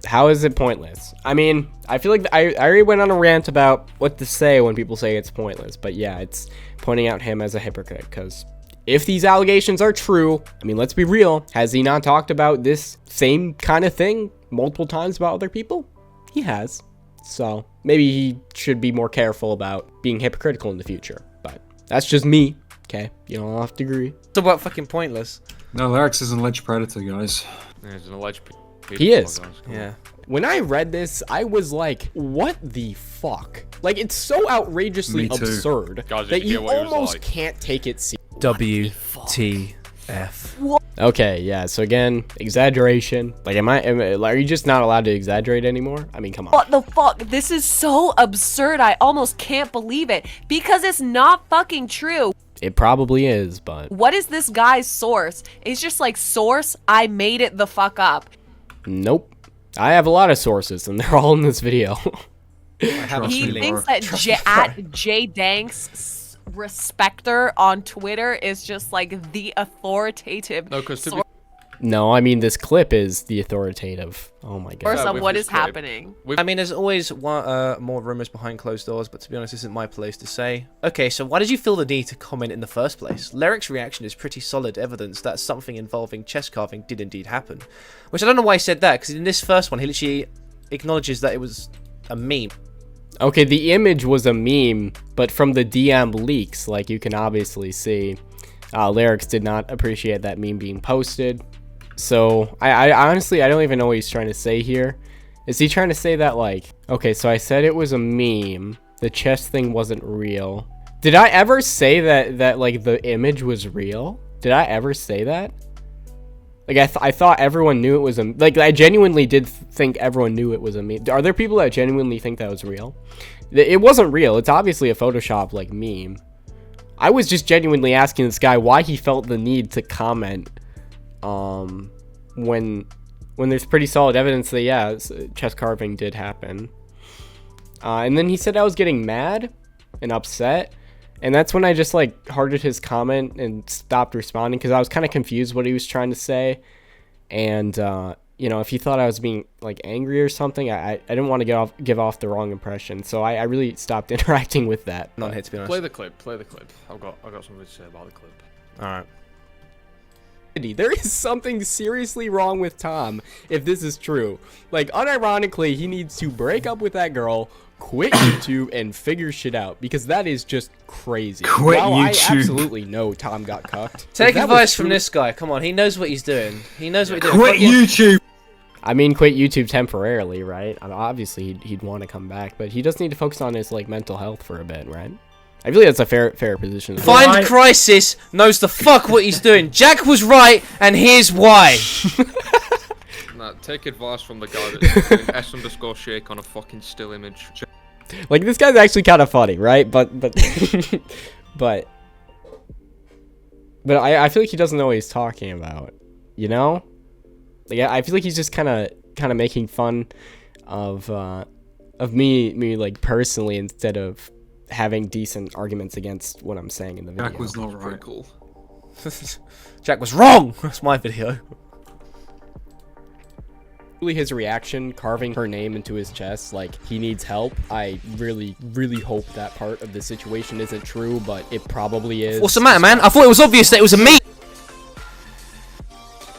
How is it pointless? I mean, I feel like I already went on a rant about what to say when people say it's pointless. But yeah, it's pointing out him as a hypocrite. Because if these allegations are true, I mean, let's be real. Has he not talked about this same kind of thing multiple times about other people? He has. So maybe he should be more careful about being hypocritical in the future. But that's just me. Okay, you don't have to agree. It's about fucking pointless. No, Lyrics is an alleged predator, guys. Yeah, he's an alleged He is. guys, come on. Yeah. When I read this, I was like, what the fuck? Like, it's so outrageously Me too. absurd Guys, that did you you hear what he was almost like? can't take it seriously. WTF. Okay, yeah, so again, exaggeration. Like, are you just not allowed to exaggerate anymore? I mean, come on. What the fuck? This is so absurd. I almost can't believe it because it's not fucking true. It probably is, but What is this guy's source? It's just like, source, I made it the fuck up. nope. I have a lot of sources, and they're all in this video. I have a He feeling. thinks that at JDanks Respecter on Twitter is just like the authoritative No, because source. No, I mean this clip is the authoritative. Oh my Or god. some with what this is clip. happening. I mean, there's always more rumors behind closed doors, but to be honest, this isn't my place to say. Okay, so why did you feel the need to comment in the first place? Lyric's reaction is pretty solid evidence that something involving chest carving did indeed happen. Which I don't know why he said that, because in this first one, he literally acknowledges that it was a meme. Okay, the image was a meme, but from the DM leaks, like you can obviously see, Lyrics did not appreciate that meme being posted. So I honestly, I don't even know what he's trying to say here. Is he trying to say that like, okay, so I said it was a meme, the chest thing wasn't real. Did I ever say that like the image was real? Did I ever say that? Like I thought everyone knew it was a, like I genuinely did think everyone knew it was a meme. Are there people that genuinely think that was real? It wasn't real. It's obviously a Photoshop like meme. I was just genuinely asking this guy why he felt the need to comment when there's pretty solid evidence that yeah, chest carving did happen. And then he said I was getting mad and upset, and that's when I just like hearted his comment and stopped responding because I was kind of confused what he was trying to say. And you know, if he thought I was being like angry or something, I didn't want to give off the wrong impression, so I really stopped interacting with that. Not here, to be honest. Play the clip. I've got something to say about the clip. All right. There is something seriously wrong with Tom if this is true. Like, unironically, he needs to break up with that girl, quit YouTube, and figure shit out, because that is just crazy. Quit While YouTube. I absolutely know Tom got cucked. Take if that was advice from true- this guy. Come on, he knows what he's doing. He knows what he's doing. Quit YouTube. I mean, quit YouTube temporarily, right? I mean, obviously, he'd want to come back, but he does need to focus on his like mental health for a bit, right? I feel like that's a fair position. Find Crisis knows the fuck what he's doing. Jack was right, and here's why. Nah, take advice from the guy that's doing S_shake on a fucking still image. Like, this guy's actually kind of funny, right? But but I feel like he doesn't know what he's talking about, you know? Like, I feel like he's just kind of making fun of me like personally, instead of having decent arguments against what I'm saying in the video. Jack was not Pretty right. cool. Jack was wrong. That's my video. His reaction, carving her name into his chest, like he needs help. I really hope that part of the situation isn't true, but it probably is. What's the matter, man? I thought it was obvious that it was a meme.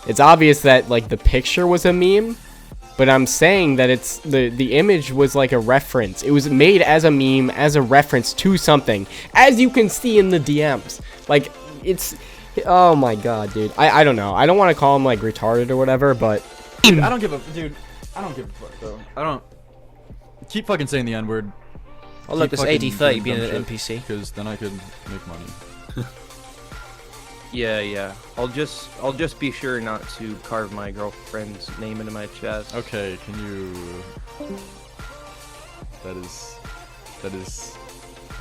It's obvious that like the picture was a meme, but I'm saying that it's the image was like a reference. It was made as a meme, as a reference to something, as you can see in the DMs. Like, it's, oh my god, dude. I don't know. I don't want to call him like retarded or whatever, but Dude, I don't give a fuck, bro. I don't. Keep fucking saying the N-word. Oh look, Keep there's fucking AD30 doing being dumb an shit, NPC. Because then I could make money. Yeah. I'll just be sure not to carve my girlfriend's name into my chest. Okay, can you? That is,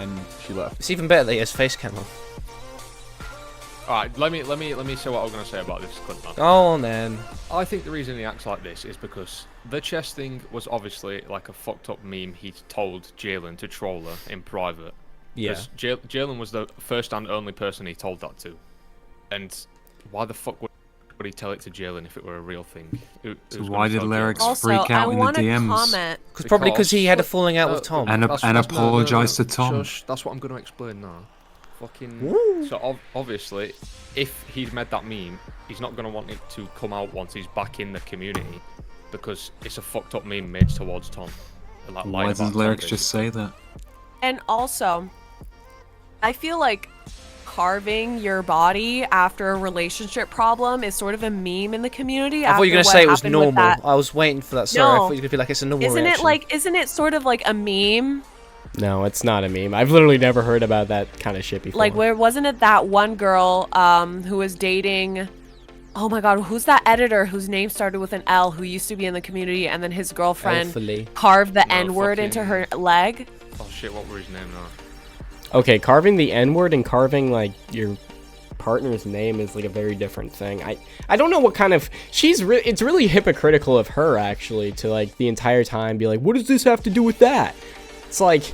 and she left. It's even better that he has face cam on. Alright, let me say what I was gonna say about this clip now. Go on then. I think the reason he acts like this is because the chest thing was obviously like a fucked up meme he told Jalen to troll her in private. Yeah. Because Jalen was the first and only person he told that to. And why the fuck would he tell it to Jalen if it were a real thing? So why did Lyrics Also, freak I out in the want to DMs comment. Probably because he had a falling out with Tom. and apologise to Tom? Shush, that's what I'm going to explain now. Fucking. So obviously, if he's made that meme, he's not going to want it to come out once he's back in the community, because it's a fucked up meme made towards Tom. Like, Why did Lyrics just say that? And also, I feel like carving your body after a relationship problem is sort of a meme in the community. I thought you were after gonna say what it was happened with normal. that. I was waiting for that. Sorry, I No. thought you were gonna be like it's a normal Isn't reaction. isn't it sort of like a meme? no, it's not a meme. I've literally never heard about that kind of shit before. Like, where wasn't it that one girl who was dating, oh my god, who's that editor whose name started with an L, who used to be in the community, and then his girlfriend Elfily. carved the No, N-word into her leg? Oh shit, what were his name now? Okay, carving the N-word and carving like your partner's name is like a very different thing. I don't know what kind of it's really hypocritical of her actually to like the entire time be like, what does this have to do with that? It's like,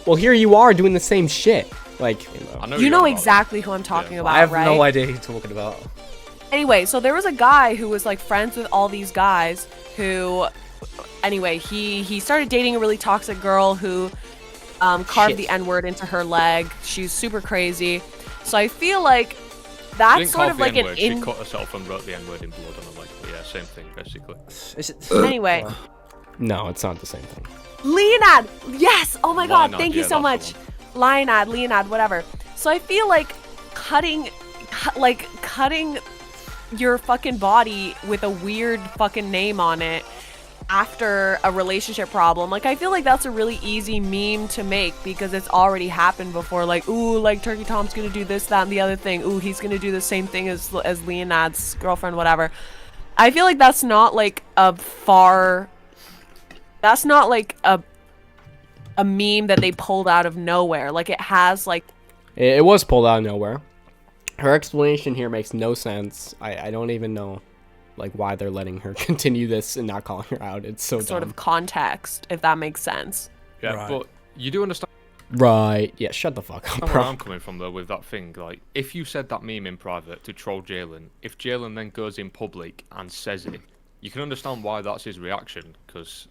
well, here you are doing the same shit. Like, I know You you're know on about exactly who I'm talking about, I have right? no idea who you're talking about. Anyway, so there was a guy who was like friends with all these guys who, anyway, he started dating a really toxic girl who carved the N-word into her leg. She's super crazy. So I feel like that's sort of like an She cut herself and wrote the N-word in blood on her leg. But yeah, same thing basically. Is it? Anyway. No, it's not the same thing. Leonid! Yes! Oh my god, Leonid, thank you yeah, so that's much. Leonid, whatever. So I feel like cutting your fucking body with a weird fucking name on it after a relationship problem, like I feel like that's a really easy meme to make because it's already happened before. Like, ooh, like Turkey Tom's gonna do this, that, and the other thing. Ooh, he's gonna do the same thing as Leonid's girlfriend, whatever. I feel like that's not like that's not like a meme that they pulled out of nowhere. Like, it has like... It was pulled out of nowhere. Her explanation here makes no sense. I don't even know, like, why they're letting her continue this and not calling her out. It's so sort dumb. of context, if that makes sense. Yeah, Right. but you do understand Right. Yeah, shut the fuck up, where bro. I'm coming from though with that thing. Like, if you said that meme in private to troll Jalen, if Jalen then goes in public and says it, you can understand why that's his reaction, because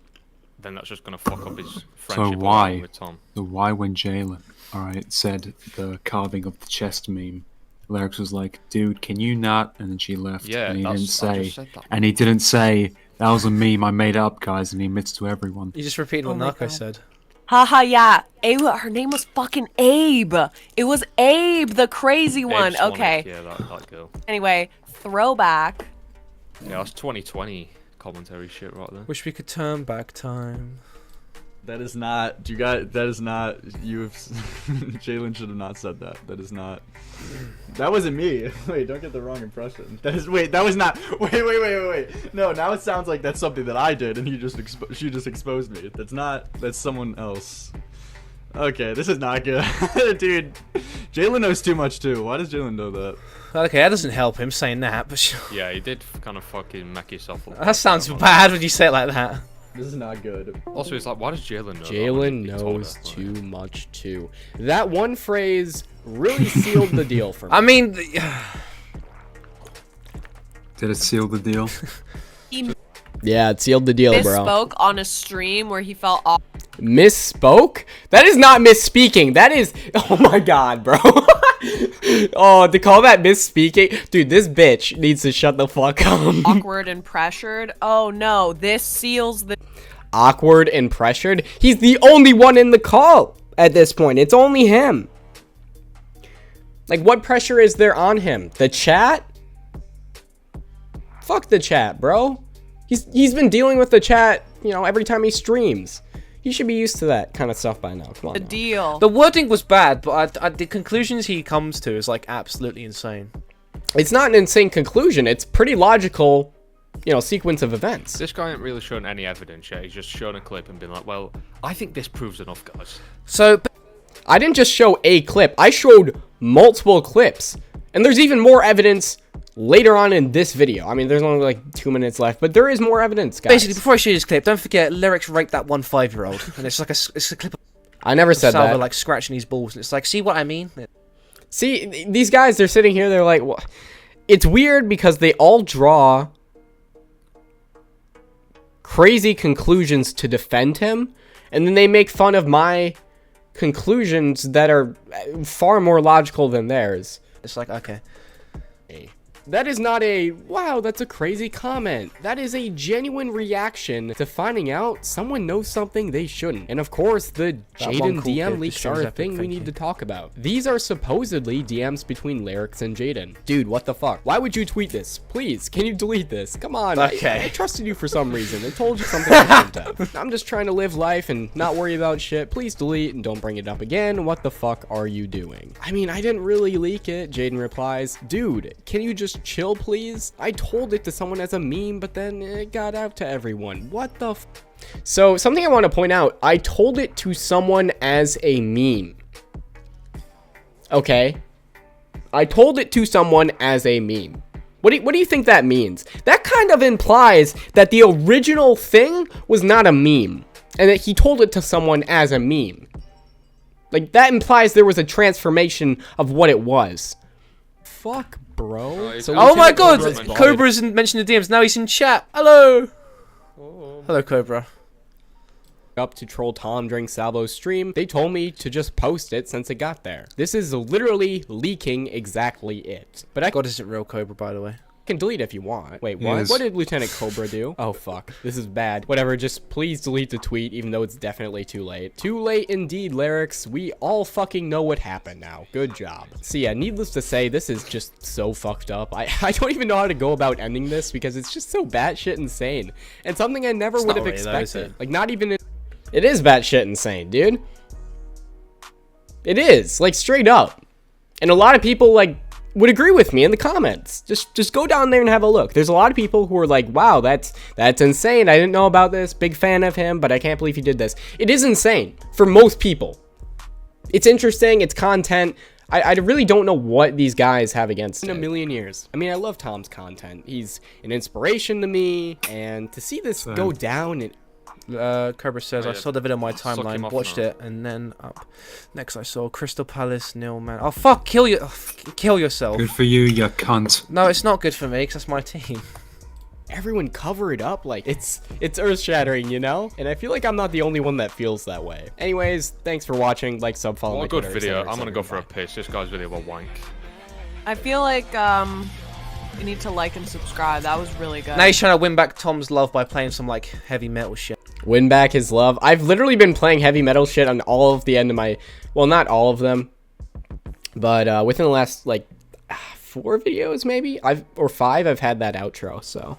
then that's just gonna fuck up his friendship why? with Tom. So why when Jalen, alright, said the carving of the chest meme, Lyrics was like, dude, can you not? And then she left. Yeah, and he I didn't just say, said that. and he didn't say, that was a meme, I made it up, guys, and he admits to everyone. You just repeated what Narco said. Haha, yeah. Her name was fucking Abe. It was Abe, the crazy one. Abe Swanwick, Okay. Yeah, that girl. Anyway, throwback. Yeah, that's 2020 commentary shit right there. Wish we could turn back time. That is not. You got. That is not. You've. Jalen should have not said that. That is not. That wasn't me. Wait, don't get the wrong impression. That is. Wait, that was not. Wait. No, now it sounds like that's something that I did, and she just exposed me. That's not. That's someone else. Okay, this is not good, dude. Jalen knows too much too. Why does Jalen know that? Okay, that doesn't help him saying that, but Yeah, you did kind of fucking make yourself up. that sounds bad when you say it like that. This is not good. Also, it's like, why does Jalen know? Jalen knows too much too. That one phrase really sealed the deal for me. I mean, Did it seal the deal? Yeah, it sealed the deal, bro. Misspoke on a stream where he felt off. Misspoke? That is not misspeaking. That is... Oh my god, bro. Oh, to call that misspeaking? Dude, this bitch needs to shut the fuck up. Awkward and pressured. Oh no, this seals the... Awkward and pressured? He's the only one in the call at this point. It's only him. Like, what pressure is there on him? The chat? Fuck the chat, bro. He's been dealing with the chat, you know, every time he streams. He should be used to that kind of stuff by now. Come on. The deal. the wording was bad, but the conclusions he comes to is like absolutely insane. It's not an insane conclusion. It's pretty logical, you know, sequence of events. This guy ain't really shown any evidence yet. He's just shown a clip and been like, well, I think this proves enough, guys. So, I didn't just show a clip. I showed multiple clips. And there's even more evidence later on in this video. I mean, there's only like 2 minutes left, but there is more evidence, guys. basically, before I show you this clip, don't forget Lyrics raped that one 5-year-old, and it's like it's a clip of I never said Salvo that. like scratching his balls, and it's like, see what I mean? See, these guys, they're sitting here, they're like, well, it's weird because they all draw crazy conclusions to defend him, and then they make fun of my conclusions that are far more logical than theirs. It's like, okay. That is not a, wow, that's a crazy comment. That is a genuine reaction to finding out someone knows something they shouldn't. And of course, the Jaden cool DM kid, leaks this are stream's a epic, thing we thank need you. to talk about. These are supposedly DMs between Lyrics and Jaden. Dude, what the fuck? Why would you tweet this? Please, can you delete this? Come on. Okay. I trusted you for some reason. I told you something I shouldn't have. I'm just trying to live life and not worry about shit. Please delete and don't bring it up again. What the fuck are you doing? I mean, I didn't really leak it. Jaden replies, dude, can you just chill, please? I told it to someone as a meme, but then it got out to everyone. What the f? So, something I want to point out, I told it to someone as a meme. Okay? I told it to someone as a meme. What do you think that means? That kind of implies that the original thing was not a meme, and that he told it to someone as a meme. Like, that implies there was a transformation of what it was. Fuck bro. Oh, So Oh my Lieutenant god! Cobra's bald. Cobra isn't mentioned in the DMs. Now he's in chat. Hello. Hello, Cobra. Up to troll Tom during Salvo's stream. They told me to just post it since it got there. This is literally leaking exactly it. But I God isn't real, Cobra, by the way. can delete if you want. Wait, what? Yes. What did Lieutenant Cobra do? Oh, fuck. This is bad. Whatever, just please delete the tweet, even though it's definitely too late. Too late indeed, Lyrics. We all fucking know what happened now. Good job. So yeah, needless to say, this is just so fucked up. I don't even know how to go about ending this because it's just so batshit insane. And something I never would have not really though, is expected. it? Like, not even... It is batshit insane, dude. It is. Like, straight up. And a lot of people, like, would agree with me in the comments. Just go down there and have a look. There's a lot of people who are like, wow, that's insane. I didn't know about this. Big fan of him, but I can't believe he did this. It is insane for most people. It's interesting. It's content. I really don't know what these guys have against it. In a million years. I mean, I love Tom's content. He's an inspiration to me. And to see this go down and... Cobra says, I saw the video on my Suck him timeline, off watched now. it, and then up. Next I saw Crystal Palace, Nil Man. Oh, fuck, kill yourself. Good for you, you cunt. No, it's not good for me, because that's my team. Everyone cover it up. Like, it's earth-shattering, you know? And I feel like I'm not the only one that feels that way. Anyways, thanks for watching. Like, sub, follow What my a good Twitter, video. etc., I'm gonna go etc. for a piss. This guy's video was wank. I feel like you need to like and subscribe. That was really good. Now he's trying to win back Tom's love by playing some, like, heavy metal shit. Win back his love. I've literally been playing heavy metal shit on all of the end of my... Well, not all of them. But within the last, like, 4 videos, maybe? Or 5, I've had that outro, so...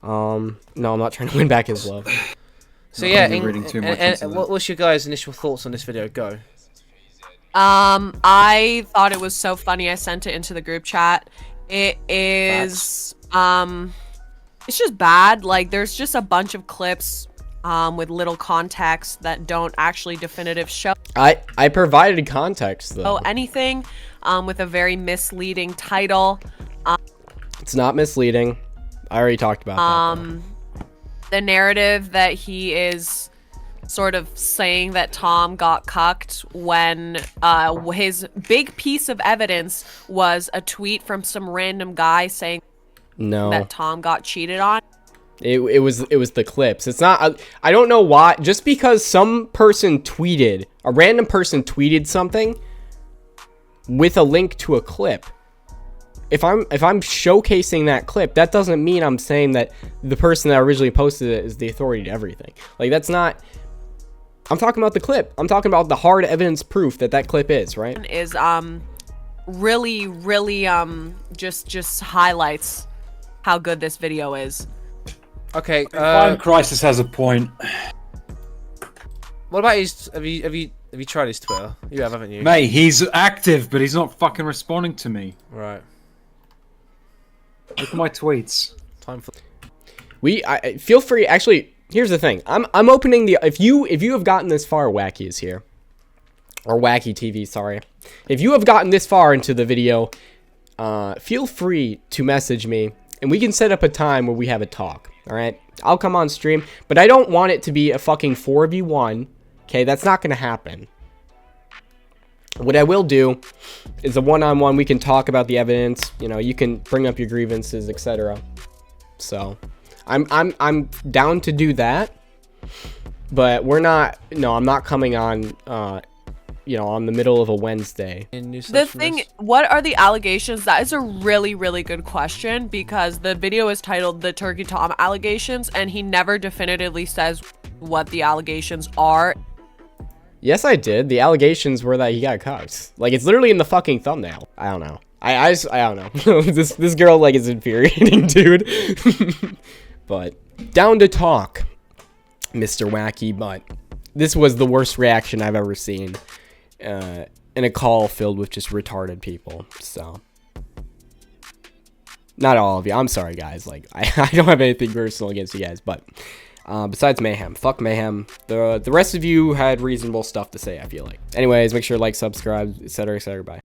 No, I'm not trying to win back his love. So yeah, I'm reading too much into that. what's your guys' initial thoughts on this video? Go. I thought it was so funny. I sent it into the group chat. It is, it's just bad. Like, there's just a bunch of clips, with little context that don't actually definitive show I provided context, though. anything, with a very misleading title. It's not misleading. I already talked about that, though. The narrative that he is sort of saying that Tom got cucked when his big piece of evidence was a tweet from some random guy saying No. that Tom got cheated on. It was the clips. It's not... I don't know why. Just because some person tweeted... A random person tweeted something with a link to a clip. If I'm showcasing that clip, that doesn't mean I'm saying that the person that originally posted it is the authority to everything. Like, that's not... I'm talking about the clip. I'm talking about the hard evidence proof that that clip is, right? Is really just highlights how good this video is. Okay. Fine Crisis has a point. What about his? Have you tried his Twitter? You have, haven't you? Mate, he's active, but he's not fucking responding to me. Right. Look at my tweets. Time for. I feel free. Actually, here's the thing. I'm opening the... If you have gotten this far, Wacky is here. Or Wacky TV, sorry. If you have gotten this far into the video, feel free to message me, and we can set up a time where we have a talk. All right? I'll come on stream, but I don't want it to be a fucking 4v1. Okay, that's not gonna happen. What I will do is a one-on-one. We can talk about the evidence. You know, you can bring up your grievances, etc. So, I'm down to do that. But we're not. No, I'm not coming on. You know, on the middle of a Wednesday. The thing, what are the allegations? That is a really, really good question, because the video is titled "The Turkey Tom Allegations," and he never definitively says what the allegations are. Yes, I did. The allegations were that he got cucked. Like, it's literally in the fucking thumbnail. I don't know. I don't know. this girl, like, is infuriating, dude. But down to talk, Mr. Wacky. But this was the worst reaction I've ever seen in a call filled with just retarded people. So, not all of you. I'm sorry, guys. Like, I don't have anything personal against you guys, but besides Mayhem, fuck Mayhem. The rest of you had reasonable stuff to say, I feel like. Anyways, make sure to like, subscribe, etc., etc. Bye.